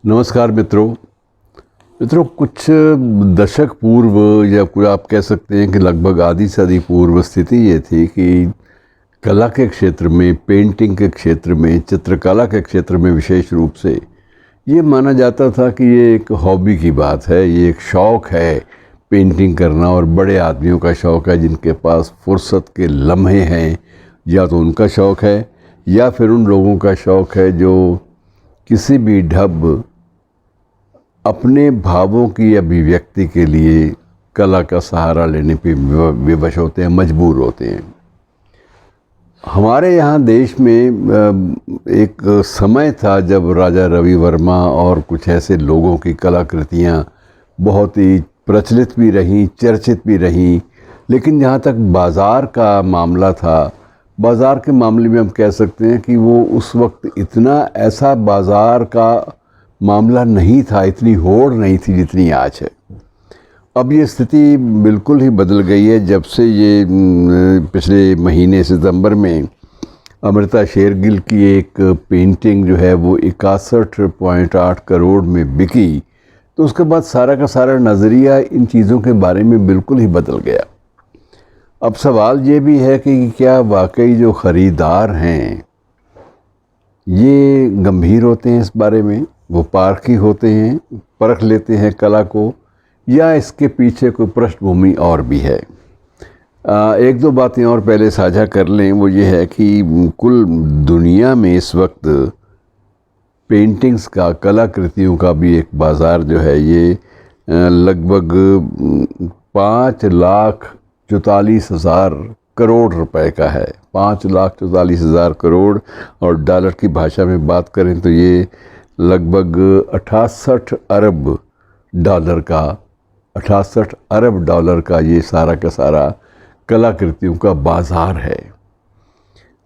नमस्कार मित्रों कुछ दशक पूर्व या कुछ आप कह सकते हैं कि लगभग आधी सदी पूर्व स्थिति ये थी कि कला के क्षेत्र में, पेंटिंग के क्षेत्र में, चित्रकला के क्षेत्र में विशेष रूप से ये माना जाता था कि ये एक हॉबी की बात है, ये एक शौक़ है पेंटिंग करना, और बड़े आदमियों का शौक़ है जिनके पास फुर्सत के लम्हे हैं, या तो उनका शौक़ है या फिर उन लोगों का शौक़ है जो किसी भी ढब अपने भावों की अभिव्यक्ति के लिए कला का सहारा लेने पे विवश होते हैं, मजबूर होते हैं। हमारे यहाँ देश में एक समय था जब राजा रवि वर्मा और कुछ ऐसे लोगों की कलाकृतियाँ बहुत ही प्रचलित भी रहीं, चर्चित भी रहीं, लेकिन जहाँ तक बाज़ार का मामला था, बाज़ार के मामले में हम कह सकते हैं कि वो उस वक्त इतना ऐसा बाज़ार का मामला नहीं था, इतनी होड़ नहीं थी जितनी आज है। अब ये स्थिति बिल्कुल ही बदल गई है जब से ये पिछले महीने सितंबर में अमृता शेरगिल की एक पेंटिंग जो है वो 61.8 करोड़ में बिकी, तो उसके बाद सारा का सारा नज़रिया इन चीज़ों के बारे में बिल्कुल ही बदल गया। अब सवाल ये भी है कि क्या वाकई जो ख़रीदार हैं ये गंभीर होते हैं इस बारे में, वो पारखी होते हैं, परख लेते हैं कला को, या इसके पीछे कोई पृष्ठभूमि और भी है। एक दो बातें और पहले साझा कर लें, वो ये है कि कुल दुनिया में इस वक्त पेंटिंग्स का, कलाकृतियों का भी एक बाज़ार जो है ये लगभग 5,44,000 करोड़ रुपए का है। 5,44,000 करोड़, और डॉलर की भाषा में बात करें तो ये लगभग 68 अरब डॉलर का ये सारा का सारा कलाकृतियों का बाज़ार है।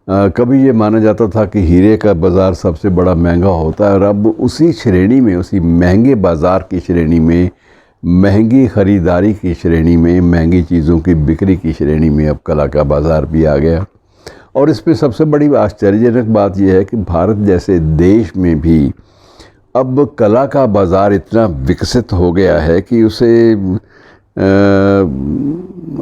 कभी ये माना जाता था कि हीरे का बाज़ार सबसे बड़ा महंगा होता है, और अब उसी श्रेणी में, उसी महंगे बाज़ार की श्रेणी में, महंगी ख़रीदारी की श्रेणी में, महंगी चीज़ों की बिक्री की श्रेणी में अब कला का बाज़ार भी आ गया। और इस पे सबसे बड़ी आश्चर्यजनक बात यह है कि भारत जैसे देश में भी अब कला का बाज़ार इतना विकसित हो गया है कि उसे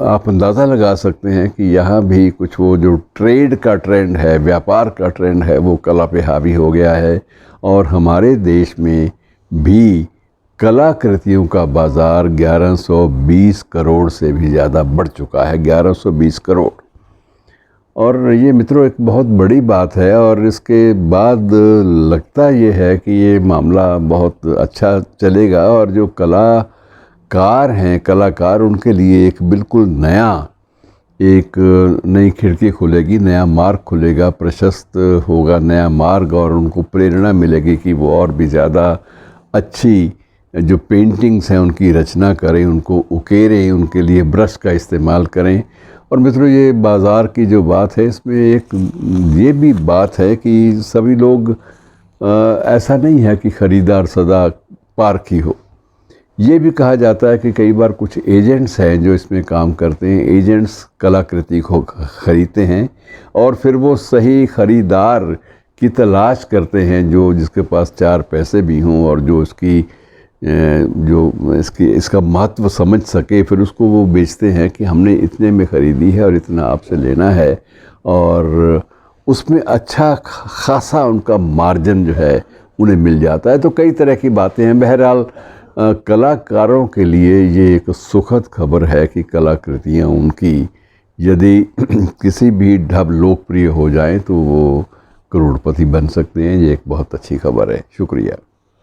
आप अंदाज़ा लगा सकते हैं कि यहाँ भी कुछ वो जो ट्रेड का ट्रेंड है, व्यापार का ट्रेंड है, वो कला पे हावी हो गया है। और हमारे देश में भी कलाकृतियों का बाज़ार 1120 करोड़ से भी ज़्यादा बढ़ चुका है, 1120 करोड़। और ये मित्रों एक बहुत बड़ी बात है, और इसके बाद लगता ये है कि ये मामला बहुत अच्छा चलेगा, और जो कलाकार उनके लिए एक बिल्कुल एक नई खिड़की खुलेगी, नया मार्ग खुलेगा, प्रशस्त होगा नया मार्ग, और उनको प्रेरणा मिलेगी कि वो और भी ज़्यादा अच्छी जो पेंटिंग्स हैं उनकी रचना करें, उनको उकेरें, उनके लिए ब्रश का इस्तेमाल करें। और मित्रों ये बाज़ार की जो बात है, इसमें एक ये भी बात है कि सभी लोग ऐसा नहीं है कि ख़रीदार सदा पारखी हो। ये भी कहा जाता है कि कई बार कुछ एजेंट्स हैं जो इसमें काम करते हैं, एजेंट्स कलाकृति को ख़रीदते हैं और फिर वो सही ख़रीदार की तलाश करते हैं जो जिसके पास चार पैसे भी हों और जो इसका महत्व समझ सके, फिर उसको वो बेचते हैं कि हमने इतने में ख़रीदी है और इतना आपसे लेना है, और उसमें अच्छा खासा उनका मार्जिन जो है उन्हें मिल जाता है। तो कई तरह की बातें हैं। बहरहाल कलाकारों के लिए ये एक सुखद खबर है कि कलाकृतियाँ उनकी यदि किसी भी ढब लोकप्रिय हो जाएं तो वो करोड़पति बन सकते हैं। ये एक बहुत अच्छी खबर है। शुक्रिया।